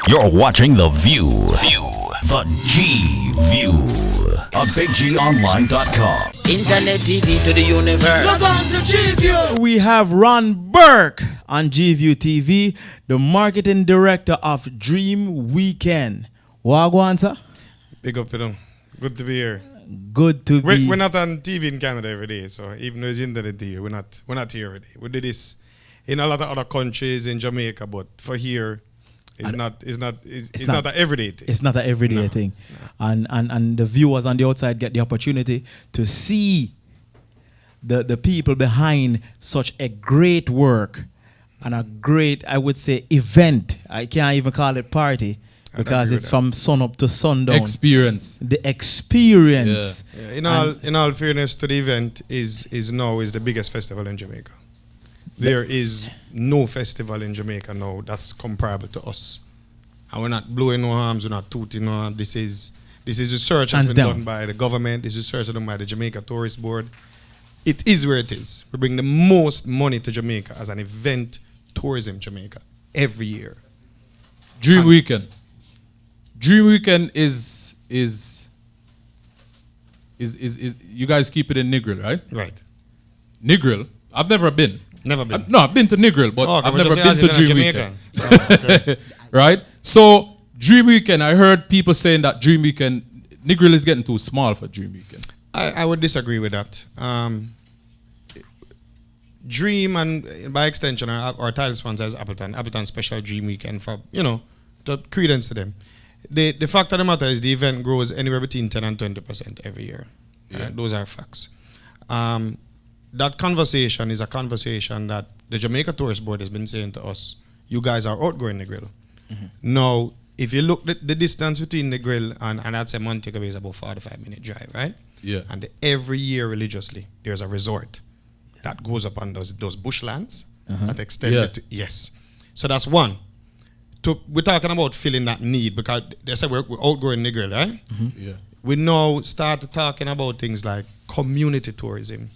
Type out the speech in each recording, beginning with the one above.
You're watching The View. The G View on BigGOnline.com. Internet TV to the universe. Log on to G-View. We have Ron Burke on G-View TV, the marketing director of Dream Weekend. Wagwan, sir? Big up to them. Good to be here. Good to be. We're not on TV in Canada every day, so even though it's internet TV, we're not here every day. We did this in a lot of other countries in Jamaica, but for here, it's not an everyday thing. It's not an everyday thing. No. And the viewers on the outside get the opportunity to see the people behind such a great work and a great, I would say, event. I can't even call it party because it's from sun up to sundown. Experience. The experience. Yeah. In all fairness to the event, is the biggest festival in Jamaica. There is no festival in Jamaica now that's comparable to us. And we're not blowing no arms, we're not tooting no arms. This is research that's been done by the government, this is research done by the Jamaica Tourist Board. It is where it is. We bring the most money to Jamaica as an event tourism Jamaica every year. Dream Weekend. Dream Weekend is you guys keep it in Negril, right? Right. Negril. I've never been. Never been. I've been to Negril, but I've never been to Dream Weekend. Okay. Right? So, Dream Weekend, I heard people saying that Dream Weekend, Negril is getting too small for Dream Weekend. I would disagree with that. Dream, and by extension, our title sponsor is Appleton Special Dream Weekend for, the credence to them. The fact of the matter is the event grows anywhere between 10 and 20% every year. Yeah. Those are facts. That conversation is a conversation that the Jamaica Tourist Board has been saying to us, you guys are outgrowing Negril. Mm-hmm. Now, if you look at the distance between Negril and I'd say Montego Bay is about 45-minute drive, right? Yeah. And every year religiously, there's a resort that goes up on those bushlands that extend it to, yes. So that's one. We're talking about filling that need because they said we're outgrowing Negril, right? Mm-hmm. Yeah. We now start talking about things like community tourism.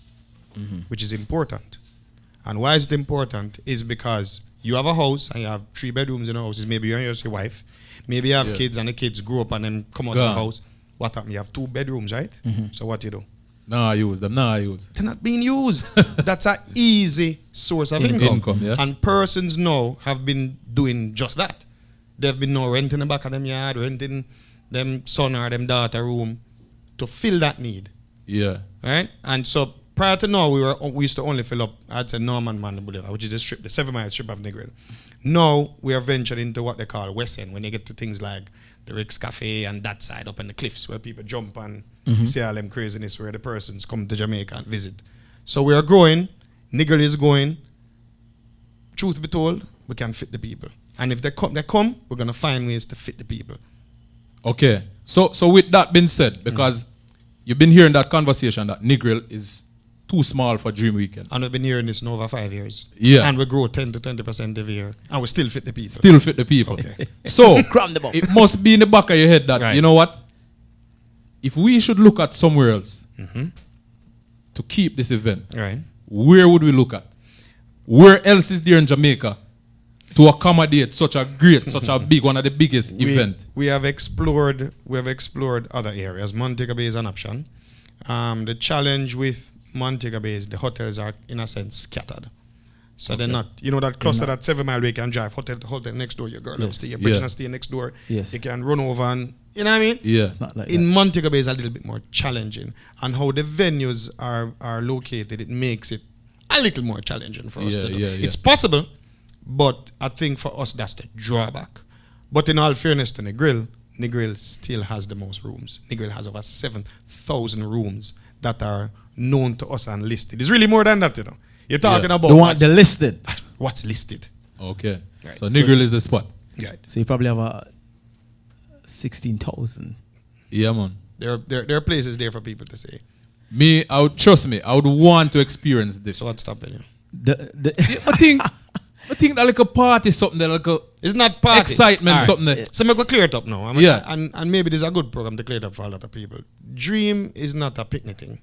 Which is important. And why is it important is because you have a house and you have 3 bedrooms in a house. Maybe you and your wife. Maybe you have kids and the kids grow up and then come out of the house. What happened? You have 2 bedrooms, right? So what you do? I use them. They're not being used. That's an easy source of income. Yeah. And persons now have been doing just that. They've been now renting the back of them yard, renting them son or them daughter room to fill that need. Yeah. Right? And so prior to now, we used to only fill up, I'd say Norman Man Boulevard, which is the 7-mile strip of Negril. Now we are venturing into what they call West End, when you get to things like the Rick's Cafe and that side up in the cliffs where people jump and see all them craziness where the persons come to Jamaica and visit. So we are growing, Negril is going. Truth be told, we can fit the people. And if they come, we're going to find ways to fit the people. Okay. So with that being said, because you've been hearing that conversation that Negril is too small for Dream Weekend. And we've been hearing this now over 5 years. Yeah. And we grow 10 to 20% every year. And we still fit the people. Still fit the people. Okay. So, it must be in the back of your head that, you know what? If we should look at somewhere else to keep this event, where would we look at? Where else is there in Jamaica to accommodate such a great, such a big, one of the biggest event? We have explored other areas. Montego Bay is an option. The challenge with Montego Bay is the hotels are in a sense scattered. So they're not, that cluster, that 7-mile way you can drive, hotel next door, your girl will stay, your bitch stay next door. Yes. You can run over and, you know what I mean? Yeah. It's not like in Montego Bay is a little bit more challenging. And how the venues are located, it makes it a little more challenging for us to do. It's possible, but I think for us that's the drawback. But in all fairness to Negril still has the most rooms. Negril has over 7,000 rooms that are known to us and listed. It's really more than that, You're talking about the listed. What's listed. Okay. Right. So Negril is the spot. Right. So you probably have 16,000. Yeah, man. There are places there for people to say. I would want to experience this. So what's stopping you? I think that like a party, something that like a it's not party. Excitement, something that. So I'm going to clear it up now. Yeah. And maybe this is a good program to clear it up for a lot of people. Dream is not a picnic thing.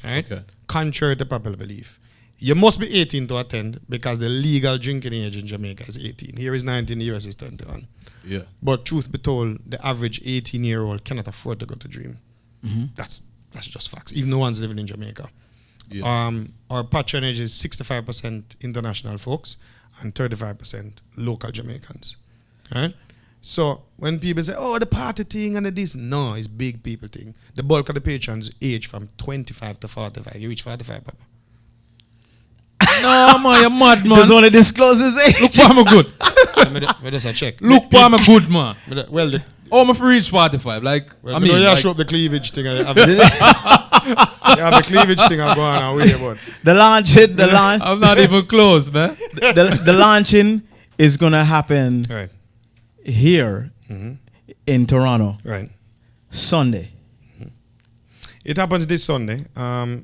Right? Okay. Contrary to popular belief. You must be 18 to attend because the legal drinking age in Jamaica is 18. Here is 19, the US is 21. Yeah. But truth be told, the average 18-year-old cannot afford to go to Dream. Mm-hmm. That's just facts. Even the ones living in Jamaica. Yeah. Our patronage is 65% international folks and 35% local Jamaicans. Right? So when people say, oh, the party thing and the this, no, it's big people thing. The bulk of the patrons age from 25 to 45. You reach 45, Papa. No, man, you're mad, man. Does only disclose his age. Look, I'm good. Me just a check. Look, I'm good, man. Well, Oh, I'm reach 45. Like, well, I mean, you like, show up the cleavage thing. You have the cleavage thing going on away, but The launch, I'm not even close, man. the launching is gonna happen right, here in Toronto right. Sunday. It happens this Sunday.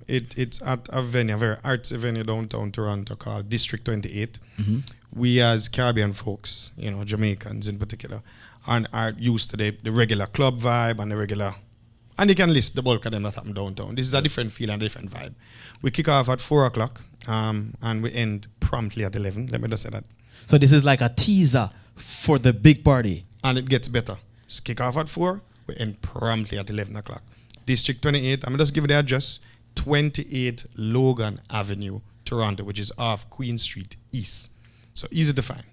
It's at a venue, a very artsy venue downtown Toronto called District 28. We as Caribbean folks, you know, Jamaicans in particular, are used to the regular club vibe and the regular, and you can list the bulk of them that happen downtown. This is a different feel and different vibe. We kick off at 4 o'clock and we end promptly at 11. Let me just say that. So this is like a teaser for the big party. And it gets better. Just kick off at 4, we end promptly at 11 o'clock. District 28, I'm just give you the address, 28 Logan Avenue, Toronto, which is off Queen Street East. So easy to find.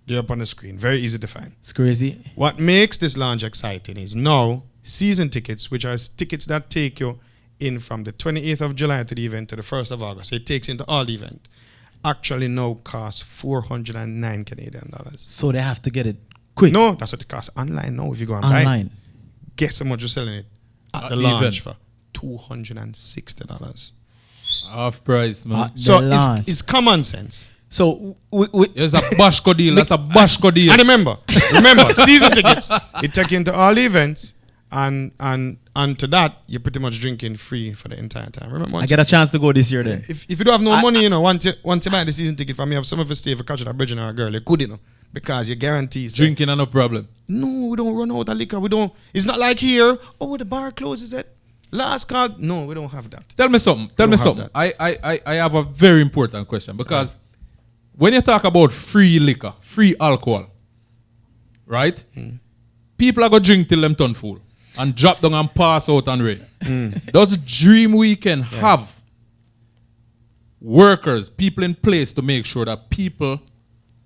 They're up on the screen, very easy to find. It's crazy. What makes this launch exciting is now season tickets, which are tickets that take you in from the 28th of July to the event to the 1st of August. So it takes you into all the event. Actually now cost 409 Canadian dollars. So they have to get it quick. No, that's what it costs online now if you go and buy it. Online. Guess how much you're selling it at the launch for? $260. Half price, man. The So launch. it's common sense. So It's a Bashko deal. That's a Bashko deal. And remember, season tickets, it take you into all the events, and to that, you're pretty much drinking free for the entire time. Remember, I get a chance to go this year then. if you don't have no money, you know, once you buy the season ticket from me, have some of you stay for catching a bridge or a girl, you could, you know, because you guarantee. Drinking are no problem. No, we don't run out of liquor. We don't. It's not like here. Oh, the bar closes at last call. No, we don't have that. Tell me something. I have a very important question because when you talk about free liquor, free alcohol, right? People are going to drink till them turn full and drop down and pass out and rain. Does Dream Weekend have workers, people in place to make sure that people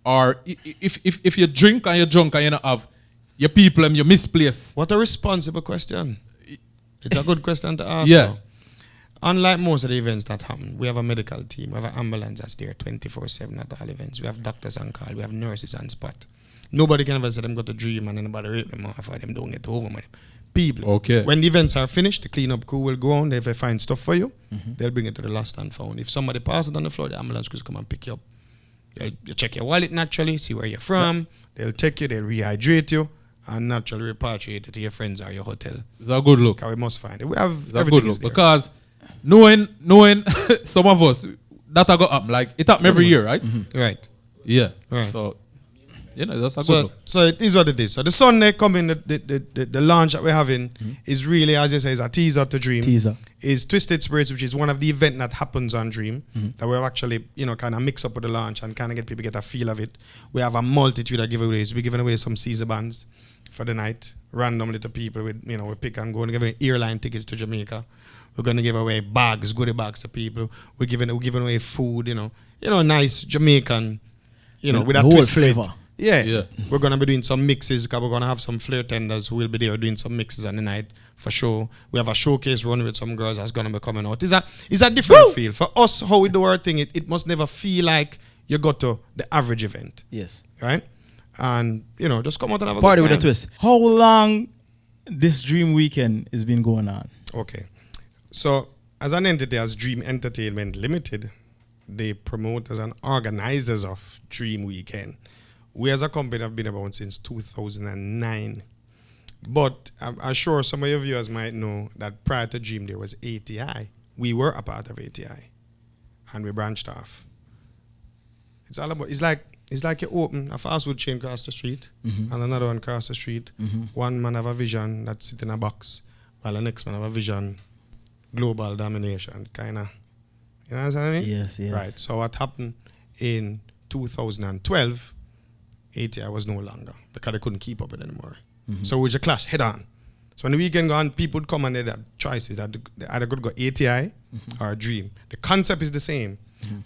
are, if you drink and you're drunk and you don't have your people and you misplace? What a responsible question. It's a good question to ask. Yeah. Now. Unlike most of the events that happen, we have a medical team, we have an ambulance that's there 24/7 at all events. We have doctors on call, we have nurses on spot. Nobody can ever say them go to Dream and anybody rape them off or them don't get over with them. People. Okay. When the events are finished, the cleanup crew will go on. If they find stuff for you, they'll bring it to the lost and found. If somebody passes on the floor, the ambulance crews come and pick you up. You check your wallet naturally, see where you're from. They'll take you, they'll rehydrate you, and naturally repatriate it to your friends or your hotel. It's a good look. Because we must find it. We have It's a everything good is look there. because knowing some of us that I got up like it happen every year, right? Right. Yeah. Right. So you know that's a good So, look. so it is what it is. So the Sunday coming, the launch that we're having is really, as you say, is a teaser to Dream. Teaser. Is Twisted Spiritz, which is one of the events that happens on Dream, that we've actually, you know, kind of mix up with the launch and kind of get people get a feel of it. We have a multitude of giveaways. We're giving away some Caesar bands for the night, randomly to people with, you know, we pick and go and give away airline tickets to Jamaica. We're going to give away bags, goodie bags to people. We're giving away food, you know, nice Jamaican, you know, with The that whole twist to it. flavor. Yeah. We're going to be doing some mixes because we're going to have some flair tenders who will be there doing some mixes on the night for sure. We have a showcase run with some girls that's going to be coming out. It's a different feel. For us, how we do our thing, it must never feel like you go to the average event. Yes. Right? And, you know, just come out and have a Party good with a time. twist. How long this Dream Weekend has been going on? Okay. So, as an entity, as Dream Entertainment Limited, they promote as an organizers of Dream Weekend. We as a company have been around since 2009. But I'm sure some of your viewers might know that prior to Dream there was ATI. We were a part of ATI. And we branched off. It's all about, it's like you open a fast food chain across the street and another one across the street. One man have a vision that sit in a box while the next man have a vision global domination. Kind of, You know what I mean? Yes, yes. Right. So what happened in 2012, ATI was no longer because they couldn't keep up with it anymore. So we just clash head on. So when the weekend gone, people would come and they had choices that they either could go ATI or Dream. The concept is the same,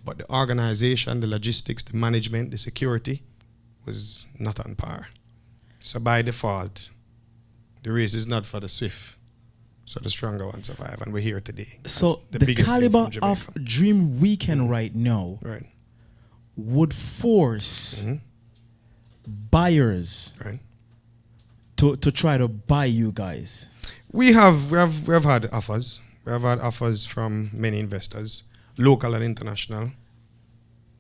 but the organization, the logistics, the management, the security was not on par. So by default, the race is not for the swift. So the stronger ones survive, and we're here today. So That's the biggest thing caliber from Jamaica. of Dream Weekend right now Right. would force buyers Right. to try to buy you guys. We have had offers. We have had offers from many investors, local and international.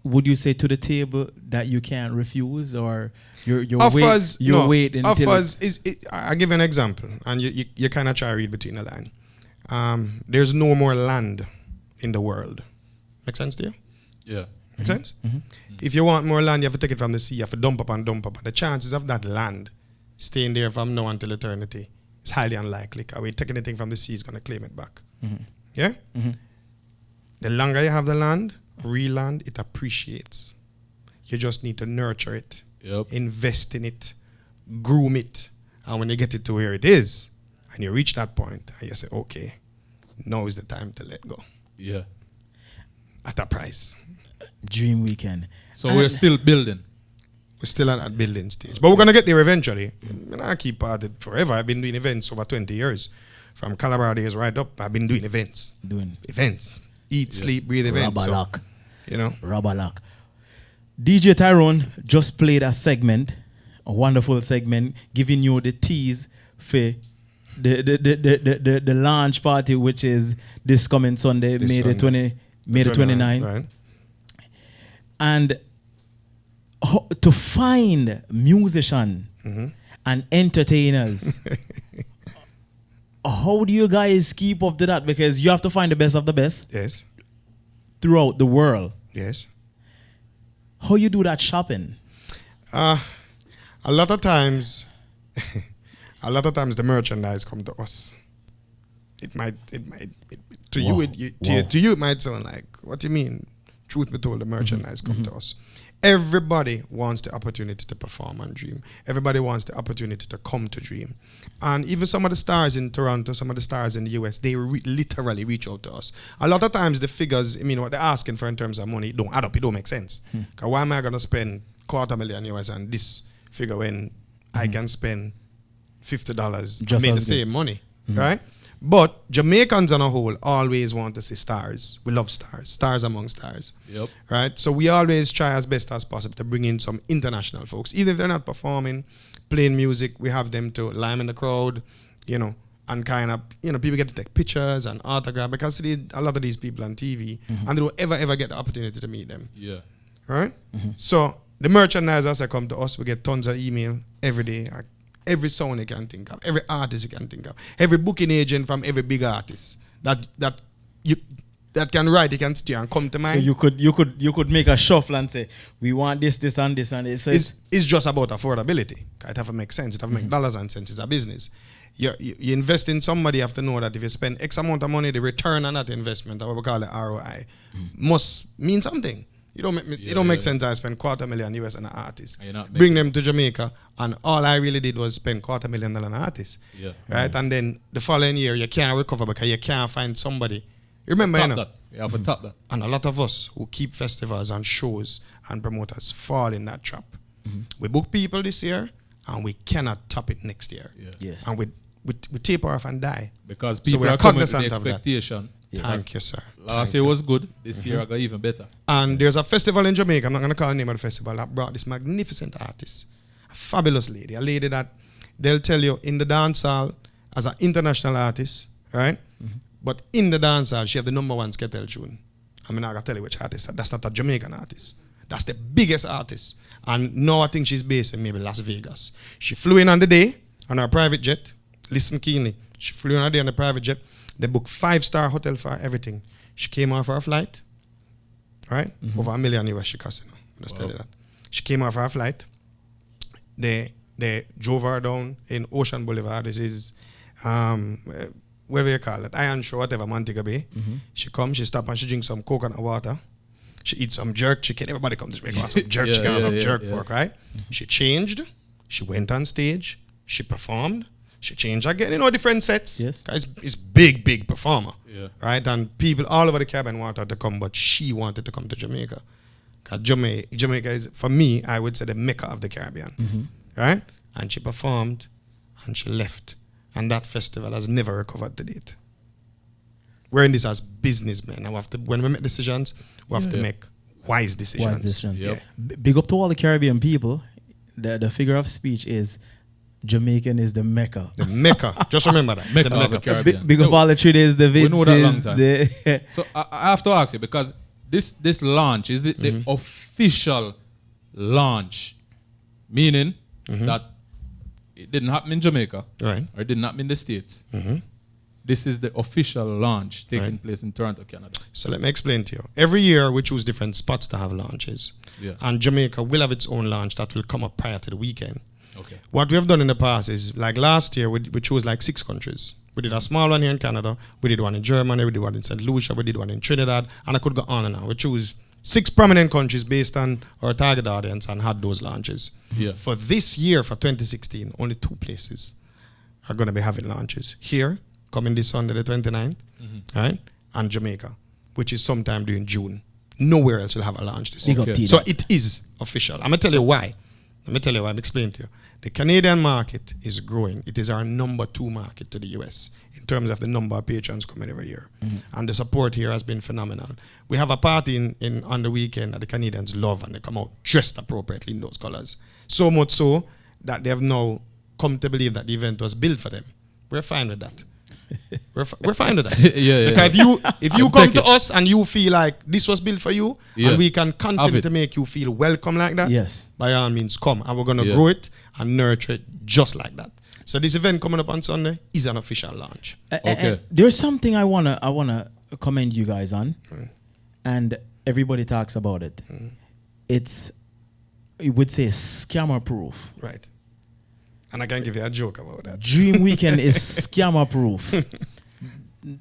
Would you say to the table that you can't refuse, or you're Offers, wait until offers is. I'll give you an example, and you kind of try to read between the line. There's no more land in the world. Make sense to you? Yeah. Make sense? If you want more land, you have to take it from the sea. You have to dump up and dump up. And the chances of that land staying there from now until eternity is highly unlikely. Because we're taking anything from the sea is going to claim it back. Yeah? The longer you have the land, real land, it appreciates. You just need to nurture it, invest in it, groom it. And when you get it to where it is, and you reach that point, and you say, okay, now is the time to let go. Yeah. At a price. Dream Weekend? So we're still building. We're still at that building stage. But we're going to get there eventually. I keep at it forever. I've been doing events over 20 years. From Calabar days right up, I've been doing events. Events. Eat, sleep, breathe events. Rubber lock. You know? Rubber lock. DJ Tyrone just played a segment, a wonderful segment, giving you the tease for the launch party, which is this coming Sunday, May the 29th. Right. And to find musicians and entertainers, how do you guys keep up to that? Because you have to find the best of the best Yes. throughout the world. Yes. How you do that shopping? A lot of times, the merchandise come to us. To you, it might sound like, what do you mean? Truth be told, the merchandise come to us. Everybody wants the opportunity to perform on Dream. Everybody wants the opportunity to come to Dream. And even some of the stars in Toronto, some of the stars in the US, they literally reach out to us. A lot of times the figures, what they're asking for in terms of money, don't add up. It don't make sense. Because why am I going to spend $250,000 US on this figure when I can spend $50 Just and make the as same money? Right? But Jamaicans on a whole always want to see stars. We love stars. Stars among stars. Yep. Right? So we always try as best as possible to bring in some international folks. Even if they're not performing, playing music, we have them to lime in the crowd, and kind of, people get to take pictures and autograph because see a lot of these people on TV and they don't ever get the opportunity to meet them. Yeah. Right? So the merchandisers that come to us, we get tons of email every day. Every sound you can think of, every artist you can think of, every booking agent from every big artist that can write, you can steer and come to mind. So you could make a shuffle and say, we want this, this, and this, and this. So it's just about affordability. It have to make sense. It have to make dollars and cents. It's a business. You invest in somebody, you have to know that if you spend X amount of money, the return on that investment, or what we call it ROI, must mean something. It don't make sense I spend $250,000 US on an artist. Bring them to Jamaica, and all I really did was spend $250,000 on an artist. Yeah. Right? And then the following year, you can't recover because you can't find somebody. You remember, You have to top that. And a lot of us who keep festivals and shows and promoters fall in that trap. We book people this year, and we cannot top it next year. Yeah. Yes. And we taper off and die. Because So people we are are coming with the cognizant of that. expectation. Yes. Thank you, sir. Last year was good. This year I got even better. And there's a festival in Jamaica, I'm not going to call the name of the festival, that brought this magnificent artist, a fabulous lady, a lady that they'll tell you in the dance hall as an international artist, right? But in the dance hall, she have the #1 skettle tune. I'm not going to tell you which artist. That's not a Jamaican artist. That's the biggest artist. And now I think she's based in maybe Las Vegas. She flew in on the day on her private jet. Listen keenly. She flew in on the day on the private jet. They booked 5-star hotel for her, everything. She came off her flight, right? Over $1 million US she cost, Just tell you that. She came off her flight. They drove her down in Ocean Boulevard. This is what do you call it? Iron Shore, whatever, Montego Bay. She come, she stop and she drink some coconut water. She eat some jerk chicken. Everybody comes to Jamaica, want some jerk chicken or some jerk pork, right? She changed. She went on stage. She performed. She changed again, different sets. Yes. It's big performer. Yeah. Right? And people all over the Caribbean wanted her to come, but she wanted to come to Jamaica. Because Jamaica is, for me, I would say the Mecca of the Caribbean. Right? And she performed and she left. And that festival has never recovered to date. We're in this as businessmen. And when we make decisions, we have to make wise decisions. Wise decisions. Yep. Big up to all the Caribbean people. The figure of speech is Jamaican is the Mecca. The Mecca. Just remember that. Mecca the of Mecca. the Caribbean. Big up all the Trinidades, the We know that long Vinces. time. So I have to ask you, because this launch, is it the official launch? Meaning that it didn't happen in Jamaica, Right. or it didn't happen in the States. This is the official launch taking place in Toronto, Canada. So let me explain to you. Every year we choose different spots to have launches. Yeah. And Jamaica will have its own launch that will come up prior to the weekend. Okay. What we have done in the past is, like last year, we chose like 6 countries. We did a small one here in Canada. We did one in Germany. We did one in St. Lucia. We did one in Trinidad. And I could go on and on. We choose 6 prominent countries based on our target audience and had those launches. Yeah. For this year, for 2016, only 2 places are going to be having launches. Here, coming this Sunday, the 29th, right? And Jamaica, which is sometime during June. Nowhere else will have a launch this year. Big up to you. So it is official. I'm going to tell you why. I'm explaining to you. The Canadian market is growing. It is our number 2 market to the US in terms of the number of patrons coming every year. And the support here has been phenomenal. We have a party in on the weekend that the Canadians love, and they come out dressed appropriately in those colors. So much so that they have now come to believe that the event was built for them. We're fine with that. We're fine with that. Yeah. Because if you come to us and you feel like this was built for you, Yeah. and we can Have continue it. to make you feel welcome like that, Yes. by all means come, and we're going to Yeah. grow it and nurture it just like that. So this event coming up on Sunday is an official launch. Okay. There's something I wanna commend you guys on, and everybody talks about it. It's, you would say, scammer proof. Right. And I can give you a joke about that. Dream Weekend is scammer proof.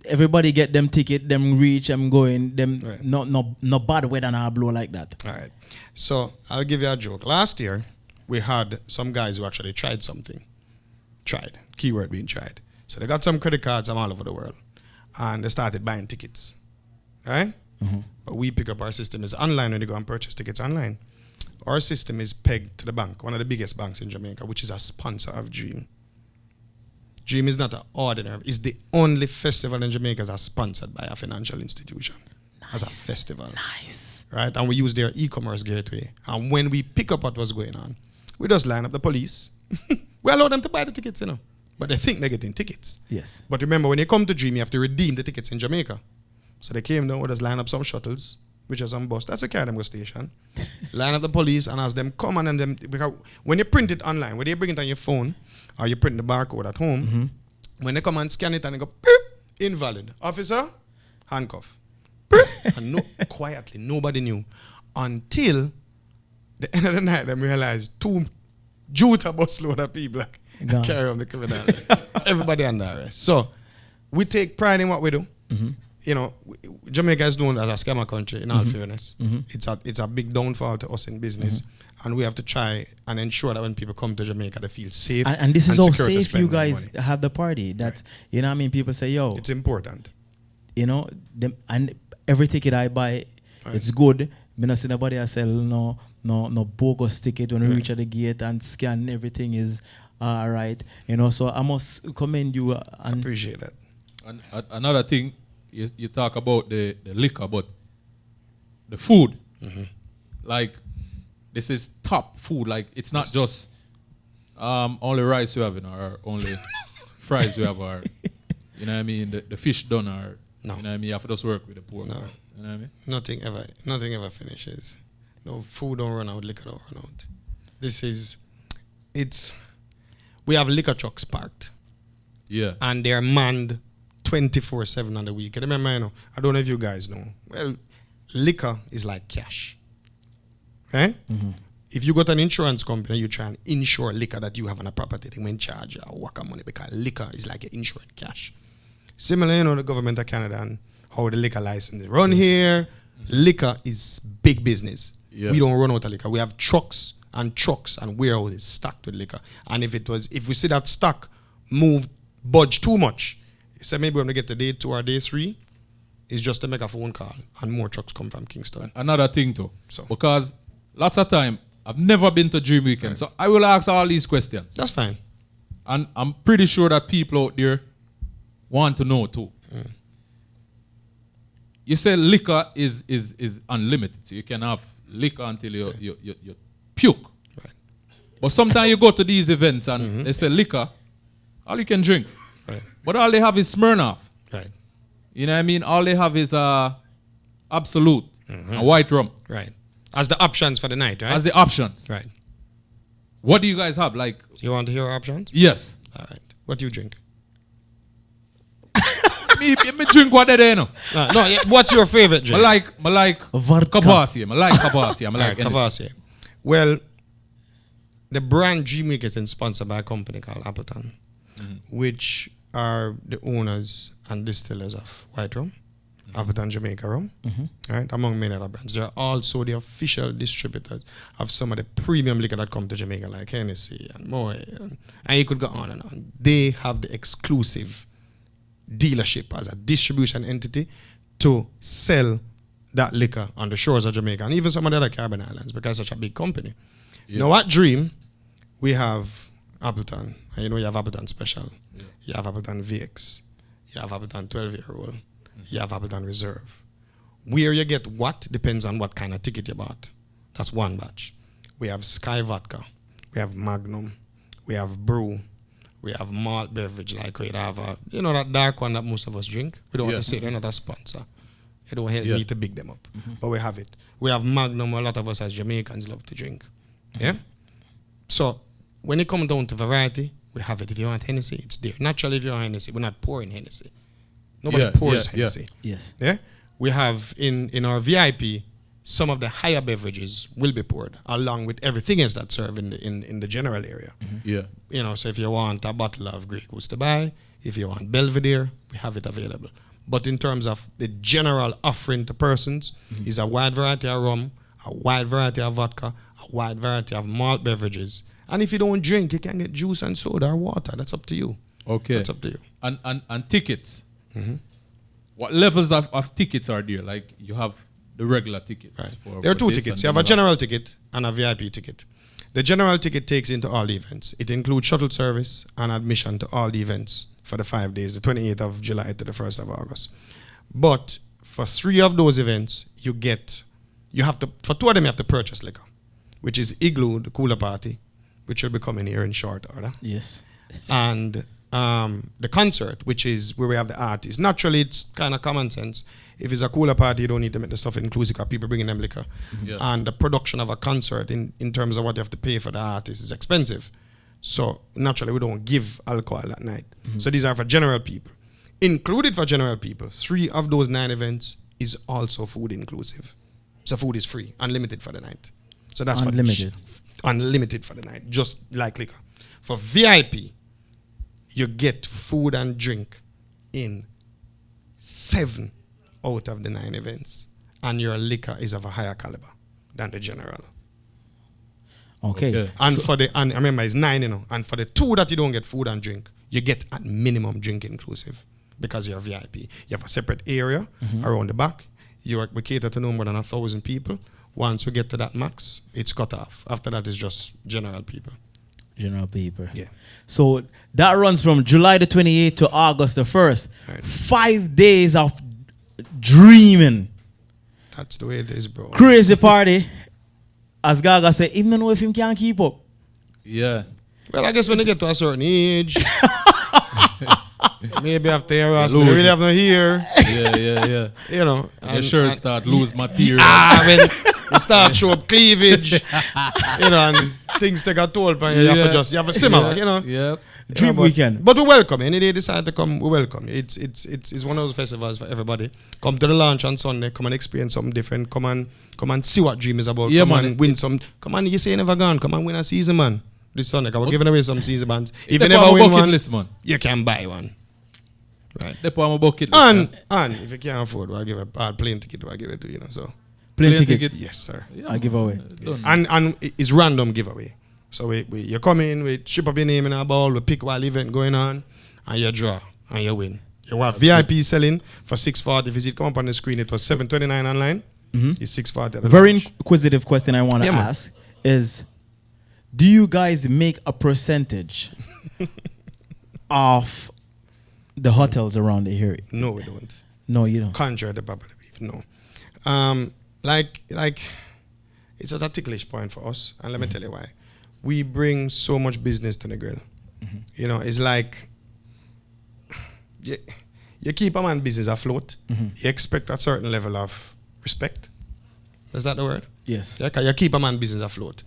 Everybody get them ticket, them reach, them going, them Right. no bad weather and blow like that. All right. So I'll give you a joke. Last year, we had some guys who actually tried something. Tried. Keyword being tried. So they got some credit cards from all over the world. And they started buying tickets. All right? But we pick up our system is online when you go and purchase tickets online. Our system is pegged to the bank, one of the biggest banks in Jamaica, which is a sponsor of Dream. Dream is not an ordinary. It's the only festival in Jamaica that's sponsored by a financial institution as a festival. Nice. Right? And we use their e-commerce gateway. And when we pick up what was going on, we just line up the police. We allow them to buy the tickets, But they think they're getting tickets. Yes. But remember, when you come to Dream, you have to redeem the tickets in Jamaica. So they came down, we just line up some shuttles, which is on bus. That's a carry them go station. Line up the police and ask them, come on, and them, because when you print it online, when you bring it on your phone, or you print the barcode at home, when they come and scan it and they go, beep, invalid. Officer, handcuff. Beep. And quietly, nobody knew. Until the end of the night, them realized 2 juta busload of people Gone. carry on the criminal. Everybody under arrest. So we take pride in what we do. Jamaica is known as a scammer country, in all fairness. It's a big downfall to us in business. And we have to try and ensure that when people come to Jamaica, they feel safe. And this is how secure to safe spend you their guys money. have the party. That's, you know what I mean? People say, yo, It's important. and every ticket I buy, it's good. Me not see nobody sell no bogus ticket when we reach at the gate and scan everything is all right. So I must commend you. And Appreciate that. And another thing, you talk about the liquor, but the food, like this is top food. Like it's not just only rice you have, or only fries you have, or you know what I mean. The fish done, or No. you know what I mean. You have to just work with the pork. No. You know what I mean. Nothing ever finishes. No food don't run out, liquor don't run out. We have liquor trucks parked. Yeah. And they're manned 24/7 on the weekend. Remember, I don't know if you guys know. Well, liquor is like cash. Right? If you got an insurance company, you try and insure liquor that you have on a property, they may charge you a whack of money because liquor is like your insurance cash. Similar, you know, the government of Canada and how the liquor license is run here. Liquor is big business. Yeah. We don't run out of liquor. We have trucks and warehouses stacked with liquor. And if we see that stock budge too much, so maybe when we get to day 2 or day 3, it's just to make a phone call and more trucks come from Kingston. Another thing too. So. Because lots of time, I've never been to Dream Weekend. Right. So I will ask all these questions. That's fine. And I'm pretty sure that people out there want to know too. You say liquor is unlimited, so you can have liquor until you puke. Right. But sometimes you go to these events and they say liquor, all you can drink. Right. But all they have is Smirnoff. Right. You know what I mean? All they have is Absolute and white rum. Right. As the options for the night, right? As the options. Right. What do you guys have? Like, you want to hear options? Yes. All right. What do you drink? me drink what they know. No, what's your favorite drink? I like Vodka. Cavassier. I like Cavassier. I like Cavassier. Well, the brand Dream Week is sponsored by a company called Appleton, which are the owners and distillers of white rum, Appleton Jamaica rum, right? Among many other brands. They are also the official distributors of some of the premium liquor that come to Jamaica, like Hennessy and Moe, and you could go on and on. They have the exclusive dealership as a distribution entity to sell that liquor on the shores of Jamaica and even some of the other Caribbean islands because it's such a big company. Yeah. Now at Dream, we have Appleton. And you know you have Appleton Special. Yeah. You have Appleton VX. You have Appleton 12-year-old. You have Appleton Reserve. Where you get what depends on what kind of ticket you bought. That's one batch. We have Sky Vodka. We have Magnum. We have Brew. We have malt beverage, like we'd have that dark one that most of us drink. We don't want to say they're not a sponsor. It don't help me to big them up. But we have it. We have Magnum, a lot of us as Jamaicans love to drink. Yeah? So when it comes down to variety, we have it. If you want Hennessy, it's there. Naturally, if you want Hennessy, we're not pouring Hennessy. Nobody pours Hennessy. Yes. Yeah? We have in our VIP, some of the higher beverages will be poured along with everything else that's served in the general area. Yeah. You know, so if you want a bottle of Grey Goose to buy, if you want Belvedere, we have it available. But in terms of the general offering to persons, is a wide variety of rum, a wide variety of vodka, a wide variety of malt beverages. And if you don't drink, you can get juice and soda or water. That's up to you. Okay. That's up to you. And tickets. What levels of tickets are there? Like you have the regular tickets. Right. There are two tickets. You have a general ticket and a VIP ticket. The general ticket takes into all the events. It includes shuttle service and admission to all the events for the 5 days, the 28th of July to the 1st of August. But for 3 of those events, for 2 of them you have to purchase liquor, which is Igloo, the cooler party, which will be coming here in short order. Yes. And the concert, which is where we have the artists. Naturally, it's kind of common sense. If it's a cooler party, you don't need to make the stuff inclusive because people bringing them liquor. Yeah. And the production of a concert in terms of what you have to pay for the artist is expensive. So naturally, we don't give alcohol that night. So these are for general people. Included for general people, 3 of those 9 events is also food inclusive. So food is free, unlimited for the night. So that's unlimited. Unlimited for the night, just like liquor. For VIP, you get food and drink in 7 out of the 9 events, and your liquor is of a higher caliber than the general. Okay. And remember it's 9, and for the 2 that you don't get food and drink, you get at minimum drink inclusive because you're VIP. You have a separate area around the back. We cater to no more than 1,000 people. Once we get to that max, it's cut off. After that, it's just general people. General people. Yeah. So that runs from July the 28th to August the 1st. Right. 5 days of dreaming. That's the way it is, bro. Crazy party. As Gaga said, even know if him can't keep up. Yeah. Well, I guess when they get to a certain age, maybe after your house, we really have no hair. Yeah. You know. Your shirt start lose material. When you start show up cleavage, and things take a toll on you. You have to simmer, Yeah. Dream weekend. But we welcome you. Any day you decide to come, we welcome you. It's one of those festivals for everybody. Come to the launch on Sunday. Come and experience something different. Come and see what Dream is about. Yeah, come man. and win some. Come on, you say you never gone. Come and win a season, man. This Sunday, because we're giving away some season bands. If you Take never on win bucket one, list, man. you can buy one. Right. They put on my bucket list. And if you can't afford, I'll give a plane ticket. I'll give it to you. So Plane Plane ticket. ticket. yes, sir. I give away. Done. And it's random giveaway. So you come in, we strip up your name in a ball, we pick while event going on, and you draw and you win. You have VIP selling for $640. If you come up on the screen, it was $729 online. It's $640. Very inquisitive question I want to Yeah, man. ask is, do you guys make a percentage of the hotels around the area? No, we don't. No, you don't. Contrary to popular belief, no. Like it's a ticklish point for us, and let me tell you why. We bring so much business to the grill. You know, it's like you keep a man business afloat. You expect a certain level of respect. Is that the word? Yes. Yeah, 'cause you keep a man business afloat.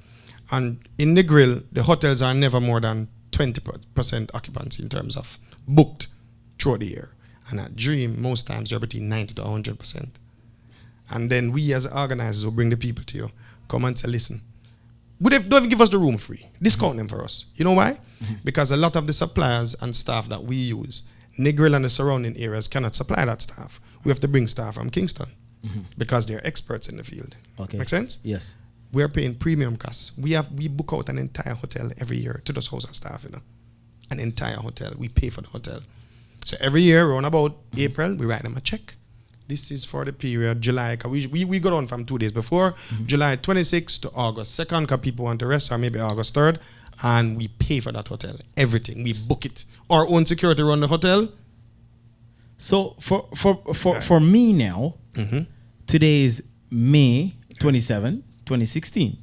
And in the grill, the hotels are never more than 20% occupancy in terms of booked throughout the year. And at Dream, most times you're between 90 to 100%. And then we as organizers will bring the people to you, come and say, listen, don't even give us the room free. Discount them for us. You know why? Because a lot of the suppliers and staff that we use, Negril and the surrounding areas cannot supply that staff. We have to bring staff from Kingston because they're experts in the field. Okay. Make sense? Yes. We're paying premium costs. We book out an entire hotel every year to those house and staff, you know. An entire hotel. We pay for the hotel. So every year, around about April, we write them a check. This is for the period July. Cause we got on from 2 days before, July 26th to August 2nd, because people want to rest, or maybe August 3rd, and we pay for that hotel. Everything. We book it. Our own security run the hotel. So for me now, today is May 27, 2016.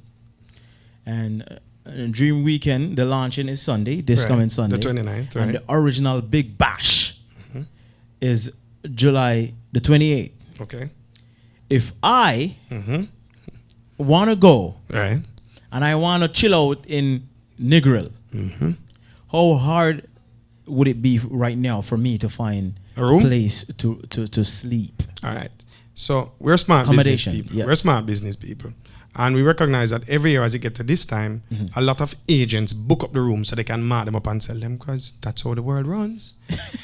And Dream Weekend, the launching is Sunday, this Right. coming Sunday. The 29th, right. And the original Big Bash is July the 28th. Okay. If I want to go Right. and I want to chill out in Negril, how hard would it be right now for me to find A room? place to sleep? All right. So we're smart business Accommodation, people. yes. We're smart business people. And we recognize that every year as you get to this time, a lot of agents book up the rooms so they can mark them up and sell them, because that's how the world runs.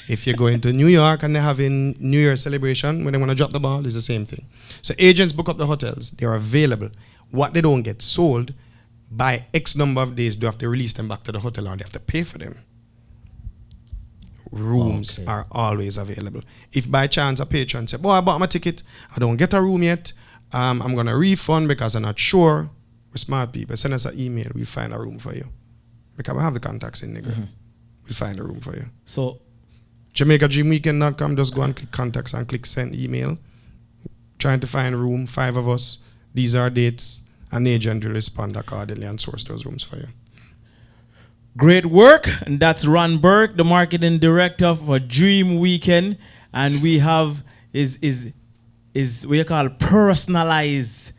If you're going to New York and they're having New Year celebration, when they want to drop the ball, it's the same thing. So agents book up the hotels. They're available. What they don't get sold, by X number of days, they have to release them back to the hotel or they have to pay for them. Rooms Okay. are always available. If by chance a patron says, boy, I bought my ticket, I don't get a room yet, I'm going to refund because I'm not sure. We're smart people. Send us an email, we'll find a room for you. Because we have the contacts in Negril. We'll find a room for you. So JamaicaDreamWeekend.com, just go and click contacts and click send email. Trying to find a room, 5 of us. These are dates. An agent will respond accordingly and source those rooms for you. great work. And that's Ron Burke, the marketing director for Dream Weekend. And we have is what you call personalized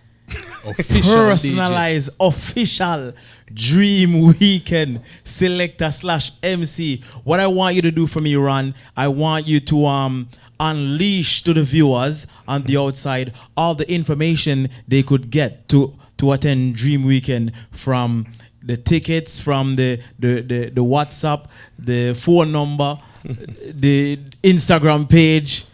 official Dream Weekend selector / MC. What I want you to do for me, Ron, I want you to unleash to the viewers on the outside all the information they could get to attend Dream Weekend, from the tickets, from the WhatsApp, the phone number, the Instagram page.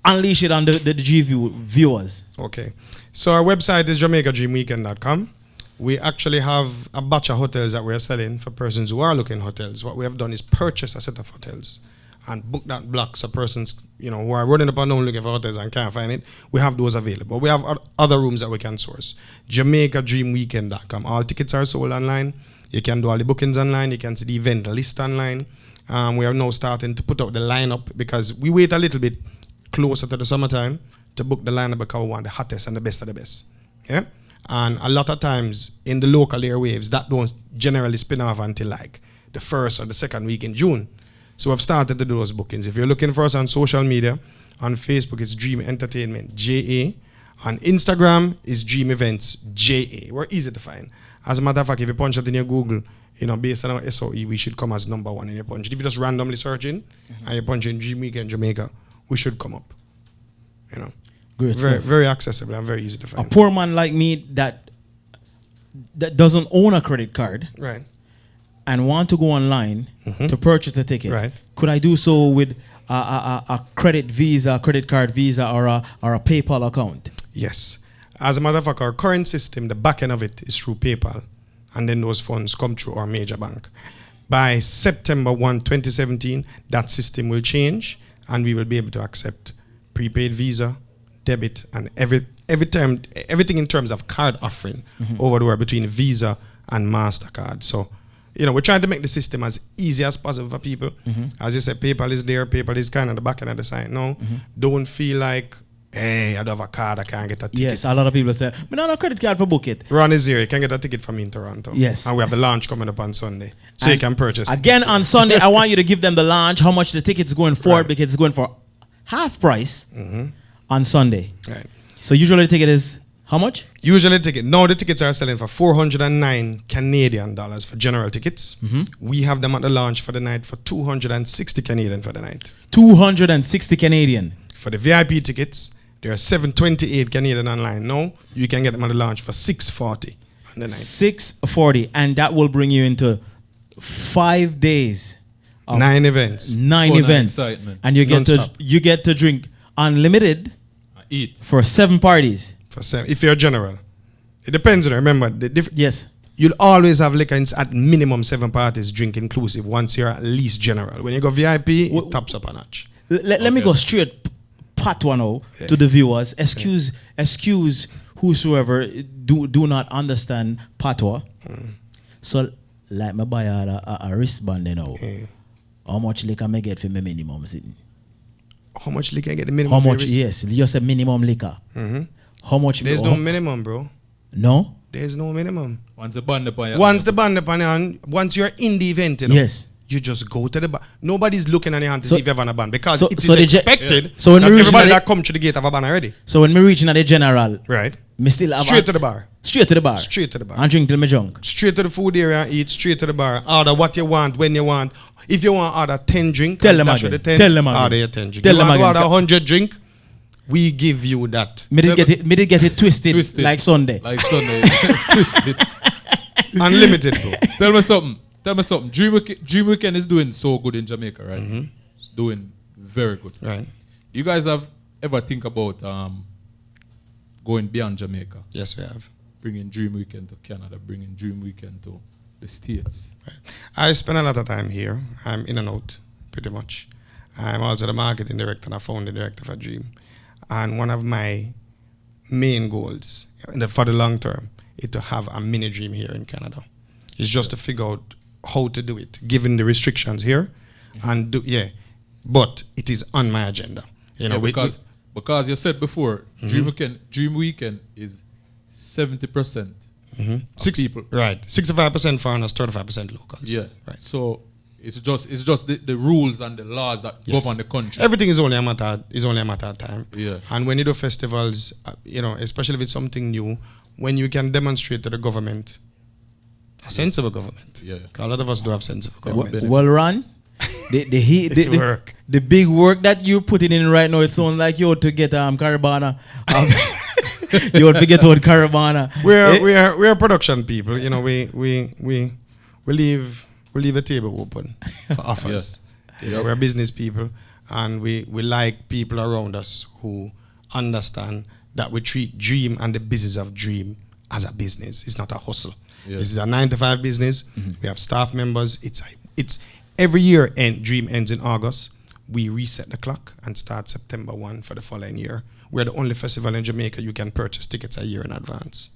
Unleash it on the viewers. Okay. So our website is JamaicaDreamWeekend.com. We actually have a batch of hotels that we're selling for persons who are looking hotels. What we have done is purchase a set of hotels and book that block, so persons, who are running up and down looking for hotels and can't find it, we have those available. We have other rooms that we can source. JamaicaDreamWeekend.com. All tickets are sold online. You can do all the bookings online. You can see the event list online. We are now starting to put out the lineup, because we wait a little bit closer to the summertime to book the lineup, because we want the hottest and the best of the best. Yeah? And a lot of times in the local airwaves, that don't generally spin off until like the first or the second week in June. So we've started to do those bookings. If you're looking for us on social media, on Facebook it's Dream Entertainment, JA. On Instagram is Dream Events, JA. We're easy to find. As a matter of fact, if you punch it in your Google, based on our SOE, we should come as #1 in your punch. If you just randomly search in and you punch in Dream Weekend Jamaica, we should come up. Great Very, stuff. very accessible and very easy to A find. poor man like me that doesn't own a credit card Right. and want to go online to purchase a ticket, Right. could I do so with a credit Visa, credit card Visa, or a PayPal account? Yes. As a matter of fact, our current system, the back end of it is through PayPal. And then those funds come through our major bank. By September 1, 2017, that system will change and we will be able to accept prepaid Visa, debit, and everything in terms of card offering over the world between Visa and MasterCard. So, we're trying to make the system as easy as possible for people. As you said, PayPal is there. PayPal is kind of the back end of the site now. Don't feel like, hey, I don't have a card, I can't get a ticket. Yes, a lot of people say, I don't have a credit card for book it. Ron is here, you can get a ticket from me in Toronto. Yes. And we have the launch coming up on Sunday. So you can purchase again tickets. on Sunday, I want you to give them the launch, how much the ticket's going for, because it's going for half price on Sunday. Right. So usually the ticket is how much? Usually the tickets are selling for 409 Canadian dollars for general tickets. We have them at the launch for the night for 260 Canadian for the night. 260 Canadian. For the VIP tickets, there are 728 Canadian online. Now you can get them at the launch for 640 on the night. 640, and that will bring you into 5 days. 9 events. 9 Fun and events. excitement. And you get Non-stop. to drink unlimited Eat. for 7 parties. For 7, if you're a general. It depends on it. Remember, Yes. you'll always have liquor at minimum 7 parties, drink inclusive, once you're at least general. When you go VIP, it tops up a notch. Let me go straight patois now to the viewers. Excuse whosoever do not understand patois. So, like me buy a wristband, how much liquor me get for my minimum sitting? How much liquor you get the minimum? How for your much? wrist? Yes, you say minimum liquor. How much? There's no minimum, bro. No. There's no minimum. Once the band upon you. Once the band upon you, and once you're in the event, Yes. you just go to the bar. Nobody's looking at your hand to So- see if you have a band because so- it is so the expected So when that we reach everybody the- that come to the gate have a band already. So when me reaching at the general, Right. me still have Straight to the bar. Straight to the bar. Straight to the bar. And drink till me drunk. Straight to the food area, eat. Straight to the bar. Order what you want, when you want. If you want order 10 drink, Tell them dash again. with the 10, Tell them again. order your 10 drink. Tell You them want to again. order 100 drink, we give you that. Me did get it twisted, Twisted. like Sunday. Like Sunday. Twisted. Unlimited, bro. Tell me something. Dream Weekend is doing so good in Jamaica, right? It's doing very good. Right. You guys have ever think about going beyond Jamaica? Yes, we have. Bringing Dream Weekend to Canada, bringing Dream Weekend to the States. Right. I spend a lot of time here. I'm in and out, pretty much. I'm also the marketing director and a founding director for Dream. And one of my main goals for the long term is to have a mini Dream here in Canada. It's just to figure out how to do it, given the restrictions here. But it is on my agenda. Because you said before, Dream Weekend is 70% people. Right. 65% foreigners, 35% locals. Yeah. Right. So it's just the rules and the laws that govern the country. Everything is only a matter of time. Yeah. And when you do festivals, especially if it's something new, when you can demonstrate to the government, a sensible government. Yeah. A lot of us do have sensible government. Well, Ron, the big work that you're putting in right now, it sounds like you ought to get Caravana. You ought to get out Caravana. We are production people. We leave the table open for offers. We're business people, and we like people around us who understand that we treat Dream and the business of Dream as a business. It's not a hustle. Yeah. This is a 9-to-5 business. We have staff members. It's every year. Dream ends in August. We reset the clock and start September 1 for the following year. We're the only festival in Jamaica you can purchase tickets a year in advance.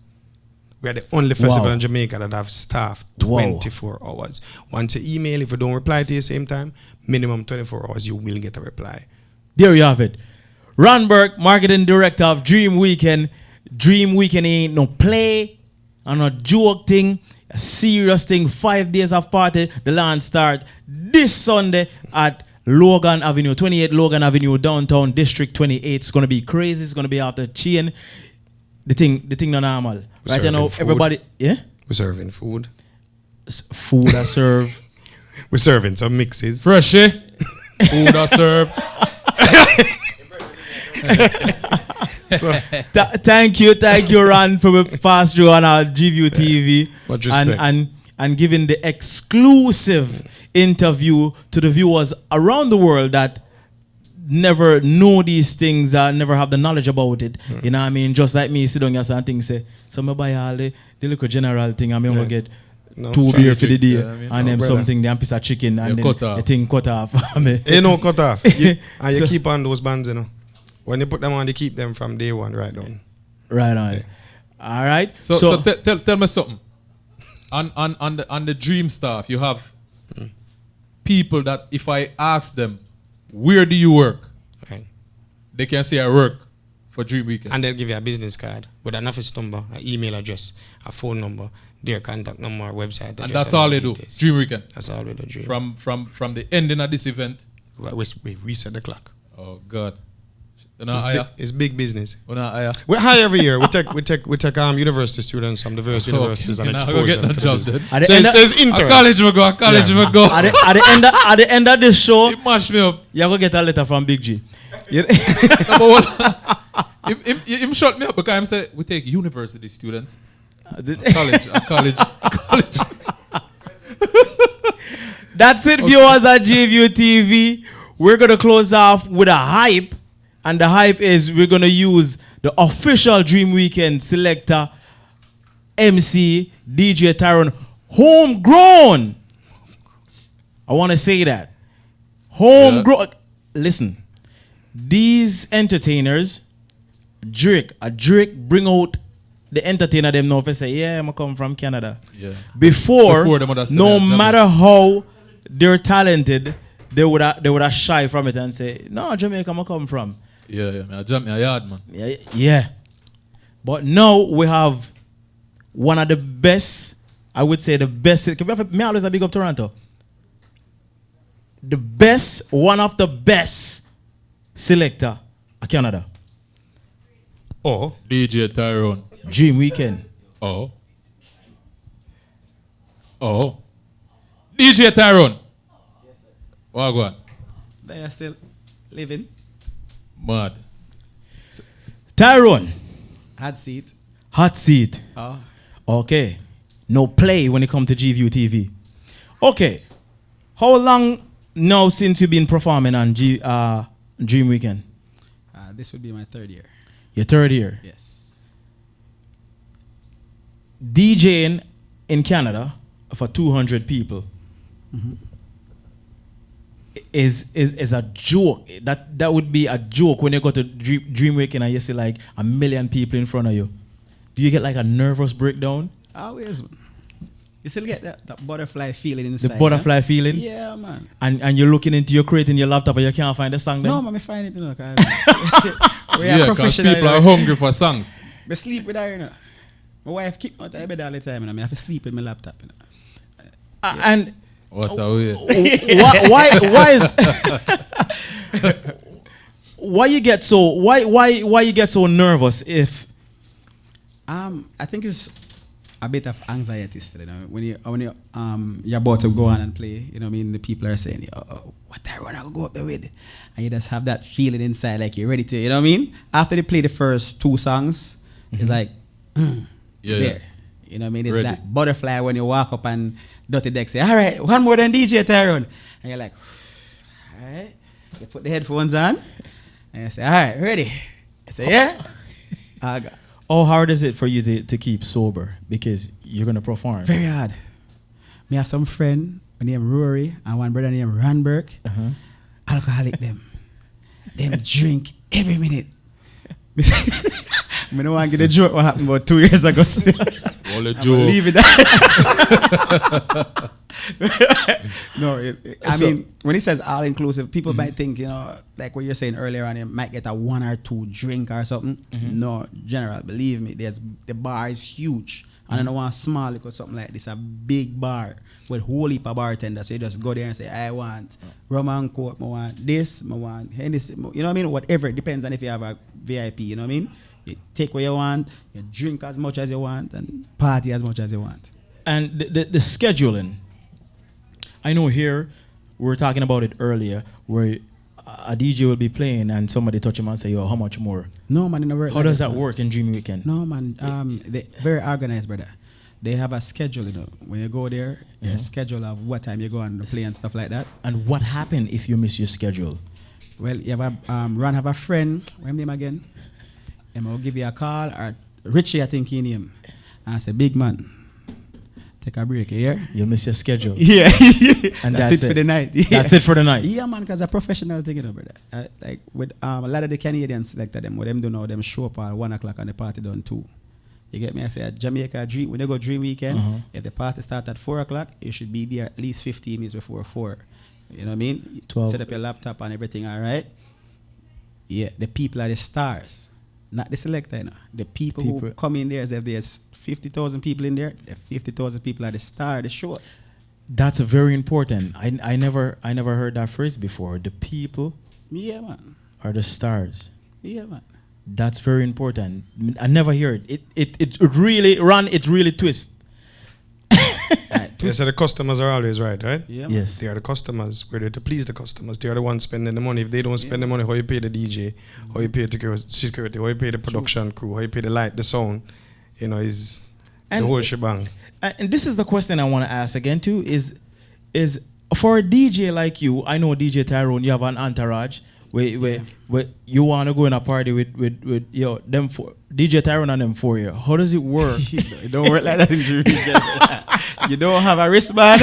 We are the only festival in Jamaica that have staff 24 hours. Once you email, if you don't reply to you same time, minimum 24 hours, you will get a reply. There you have it. Ron Burke, marketing director of Dream Weekend. Dream Weekend ain't no play and no joke thing. A serious thing. 5 days of party. The launch start this Sunday at Logan Avenue, 28 Logan Avenue, downtown District 28. It's gonna be crazy. It's gonna be out the chain. The thing not normal. Right now, everybody, We're serving food. Food I serve. We're serving some mixes. Fresh, eh? Food are served. Thank you, Ron, for pass through on our GView TV Much respect. and giving the exclusive interview to the viewers around the world that never know these things, never have the knowledge about it. You know what I mean? Just like me, sit down here and things say, so I buy all the little general thing, I'm going to get 2 beer for the day, and then something, then piece of chicken, and then the thing cut off. You know, cut off. And you keep on those bands, you know. When you put them on, you keep them from day one right down. Right on. All right. So tell me something. On the Dream staff, you have people that if I ask them, where do you work? Right. They can say I work for Dream Weekend. And they'll give you a business card with an office number, an email address, a phone number, their contact number, website address. And that's all they do. Dream Weekend. That's all we do. Dream. From the ending of this event. We set the clock. Oh God. It's big business. We're high every year. We take university students from the various universities and expose them. It says intern. College we go. At the end of this show, you mash me up. You're going to get a letter from Big G. Him shut me up because I'm saying we take university students. College. That's it, viewers at GView TV. We're going to close off with a hype. And the hype is we're going to use the official Dream Weekend selector, MC, DJ Tyrone, homegrown. I want to say that. Homegrown. Yeah. Listen, these entertainers, Drake bring out the entertainer them know if they say, yeah, I'm come from Canada. Yeah. Before no matter how they're talented, they would have shy from it and say, no, Jamaica I come from. Yeah, I jump my yard, man. Yeah. But now we have one of the best, I would say the best. Me always a big up Toronto. The best, one of the best selector of Canada. Oh. DJ Tyrone. Dream Weekend. Oh. DJ Tyrone. Yes, sir. What go on? They are still living. Mad. Tyrone. Hot seat. Oh. Okay. No play when it comes to GView TV. Okay. How long now since you've been performing on Dream Weekend? This would be my 3rd year. Your 3rd year? Yes. DJing in Canada for 200 people. Mm-hmm. Is a joke. That would be a joke when you go to Dream Weekend and you see like 1 million people in front of you. Do you get like a nervous breakdown? Always. You still get that butterfly feeling inside. The butterfly feeling? Yeah, man. And you're looking into your crate in your laptop and you can't find the song then? No, man, I find it, you know. Because people are hungry for songs. I sleep with her, you know. My wife keep me out of bed all the time, you know. I have to sleep with my laptop, you know. And what a way. Why you get so nervous if I think it's a bit of anxiety still, you know. When you're about to go on and play, you know what I mean, the people are saying, what I wanna go up there with, and you just have that feeling inside like you're ready to, you know what I mean? After they play the first 2 songs, it's like there. You know what I mean? It's ready. that butterfly when you walk up and Dirty Deck say, all right, one more than DJ Tyrone. And you're like, all right. You put the headphones on and you say, all right, ready. I say, yeah. How hard is it for you to keep sober because you're going to perform? Very hard. Me have some friend named Rory and one brother named Ron Burke. Alcoholic them. Them drink every minute. I don't want to get a joke what happened about 2 years ago still. All a joke. Leave it. No, I mean, when he says all inclusive, people might think, you know, like what you're saying earlier on, you might get a 1 or 2 drink or something. No, general, believe me, the bar is huge. And I don't want small because something like this, a big bar with whole heap of bartenders. So you just go there and say, I want rum and coke, I want this, I want Hennessy. You know what I mean? Whatever. It depends on if you have a VIP, you know what I mean? You take what you want, you drink as much as you want, and party as much as you want. And the scheduling. I know here, we were talking about it earlier, where a DJ will be playing and somebody touch him and say, yo, how much more? No, man, in the work. How does that work in Dream Weekend? No, man, they very organized, brother. They have a schedule, you know. When you go there, a schedule of what time you go and play and stuff like that. And what happened if you miss your schedule? Well, you have a Ron have a friend. What's his name again? I'll give you a call, or Richie, I think he name. And I say, big man, take a break here. You miss your schedule. Yeah. And that's it for the night. Yeah. That's it for the night. Yeah, man, because a professional thing, you know, brother. Like with a lot of the Canadians like that, them, what them do now, them show up at 1 o'clock and the party done 2. You get me? I say at Jamaica Dream, when they go Dream Weekend, if the party start at 4 o'clock, you should be there at least 15 minutes before 4. You know what I mean? 12. Set up your laptop and everything, all right? Yeah, the people are the stars, not the selector, you know. The people who come in there, as if there's 50,000 people in there, the 50,000 people are the star of the show. That's very important. I never heard that phrase before. The people are the stars. Yeah, man. That's very important. I never hear it. It really, Ron, it really twists. Yeah, so the customers are always right? Yeah, yes. They are the customers. We're there to please the customers. They are the ones spending the money. If they don't spend the money, how you pay the DJ, how you pay the security, how you pay the production crew, how you pay the light, the sound, is the whole shebang. And this is the question I want to ask again too, is for a DJ like you, I know DJ Tyrone, you have an entourage where you want to go in a party with them four, DJ Tyrone and them 4 here. How does it work? It don't work like that in Jamaica. You don't have a wristband,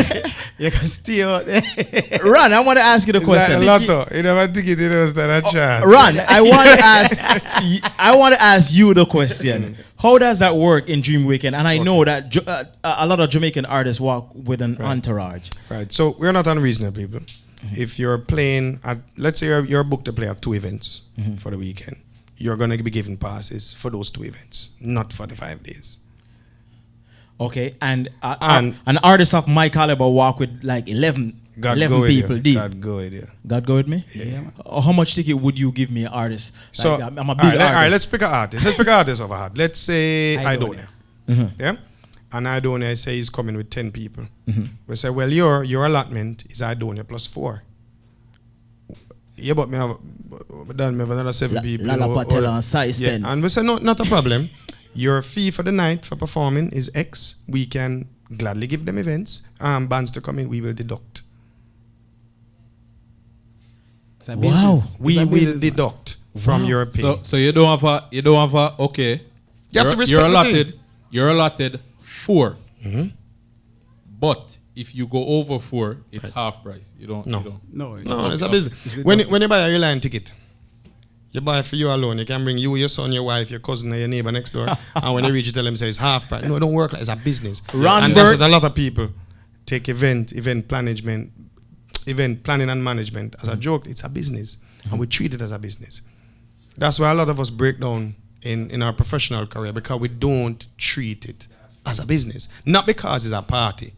you can stay out there. Ron, I want to ask you the question. Like a lotto. You never think it is that a chance. Ron, I want to ask you the question. How does that work in Dream Weekend? And I know that a lot of Jamaican artists walk with an entourage. Right. So we're not unreasonable people. If you're playing at, let's say you're booked to play at 2 events for the weekend, you're going to be given passes for those 2 events, not for the 5 days. Okay, and an artist of my caliber walk with like 11 people deep. God go with you. God go with me? Yeah. How much ticket would you give me, an artist? So, I'm a big artist. All right, let's pick an artist. Let's pick an artist of a heart. Let's say Idonia. Yeah? And Idonia say he's coming with 10 people. We say, well, your allotment is Idonia plus 4. Yeah, but me have another 7 people. Lala Patel and size 10. And we say, no, not a problem. Your fee for the night for performing is X. We can gladly give them events. Bands to come in, we will deduct. Wow. We will deduct from your pay. So you don't have a okay. You have to respect you're allotted 4. But if you go over 4, it's half price. No, it's a business. When you buy a airline ticket, you buy it for you alone. You can bring you, your son, your wife, your cousin, or your neighbor next door. And when you reach, you tell them, say it's half price. No, it don't work like it's a business. Ron Burke. That's what a lot of people take event planning and management as a joke. It's a business. And we treat it as a business. That's why a lot of us break down in our professional career, because we don't treat it as a business. Not because it's a party.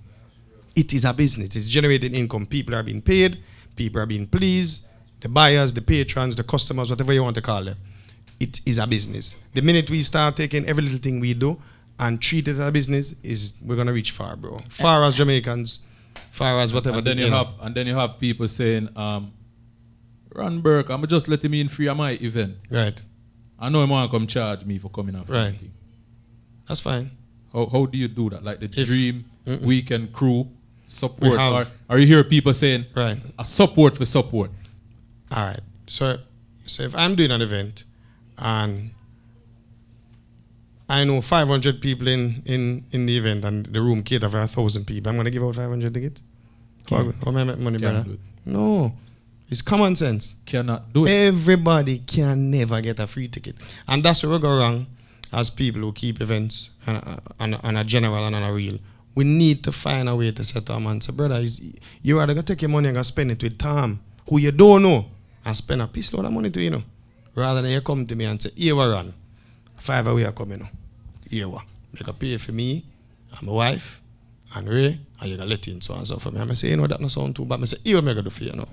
It is a business. It's generating income. People are being paid. People are being pleased. The buyers, the patrons, the customers, whatever you want to call them. It is a business. The minute we start taking every little thing we do and treat it as a business, we're going to reach far, bro. Far as Jamaicans, far as whatever. And then you have people saying, Ron Burke, I'm just letting me in free at my event. Right. I know he want to come charge me for coming out. Right. That's fine. How do you do that? Like the Dream Weekend crew support? Or you hear people saying, a support for support? All right. So if I'm doing an event and I know 500 people in the event and the room cater for 1,000 people, I'm going to give out 500 tickets? How am I make money, brother? No. It's common sense. Cannot do it. Everybody can never get a free ticket. And that's where we go wrong as people who keep events on a general and on a real. We need to find a way to set our man. Say, brother, you are going to take your money and go spend it with Tom, who you don't know, and spend a piece load of money to, rather than you come to me and say, here we run. 5 away are coming, Here we. You can pay for me and my wife and Ray, and you can let in so and so for me. And I say, that not sound too bad. I say, here we do for you now.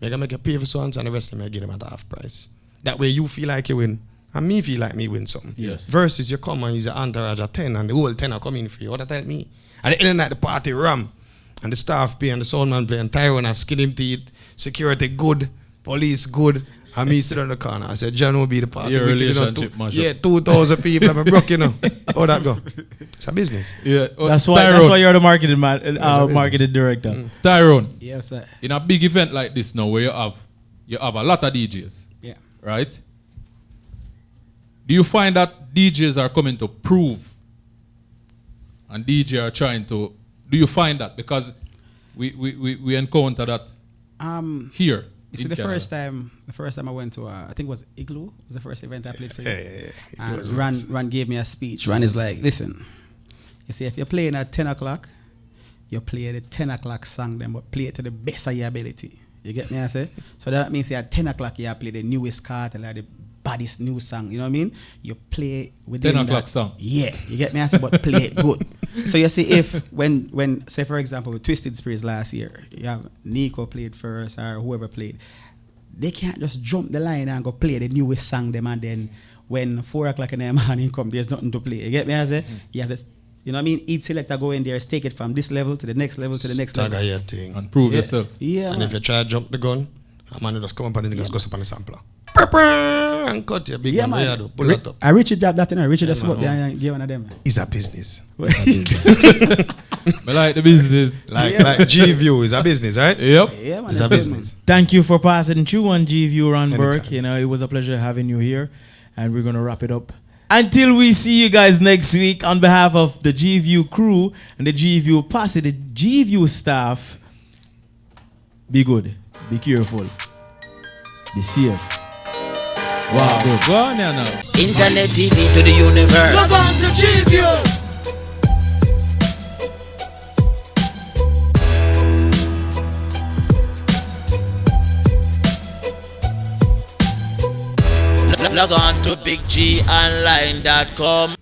I can make you pay for so and so, and the rest of them I give them at half price. That way you feel like you win, and me feel like me win something. Yes. Versus you come and use your entourage at 10, and the whole 10 are coming for you. What that tell me? At the end of the night, the party ram, and the staff pay, and the sound man play, and Tyrone has skin him teeth, security good, police good, and me sit on the corner. I said, John will be the party. Your relationship mashup. Yeah, 2,000 people, I'm broke, How that go? It's a business. Yeah. That's why you're the marketing director. Tyrone. Yes, sir. In a big event like this now, where you you have a lot of DJs. Yeah. Right? Do you find that DJs are coming to prove and DJ are trying to, do you find that? Because we encounter that here. You see, the first time I went to, I think it was Igloo, was the first event I played for you. And Ron gave me a speech. Ron is like, listen, you see, if you're playing at 10 o'clock, you play the 10 o'clock song then, but play it to the best of your ability. You get me, I say? So that means at 10 o'clock, you play the newest cartel or the baddest new song, you know what I mean? You play within 10 o'clock that, song. Yeah, you get me, I say, but play it good. So you see, if when say for example with Twisted Spirits last year, you have Nico played first or whoever played, they can't just jump the line and go play the newest song them, and then when 4 o'clock in the morning come, there's nothing to play. You get me, I say? You have to, you know what I mean? Each selector go in there, take it from this level to the next level to the next level. Stagger your thing. And prove yourself. Yeah. And if you try to jump the gun, a man will just come up and then just goes up on the sampler. And cut your big man. Yeah, pull it up. I Richard job that, you know. Richard just go up there and give one of them. It's a business. But like the business. Like G-View is a business, right? Yep. Yeah, man. It's a business. Thank you for passing through on G-View, Ron Burke. Anytime. You know, it was a pleasure having you here. And we're going to wrap it up. Until we see you guys next week, on behalf of the G-View crew and the G-View posse, the G-View staff, be good, be careful, be safe. Wow. Good. Go on there now. Internet TV to the universe. Log on to G-View. Log on to BigGOnline.com.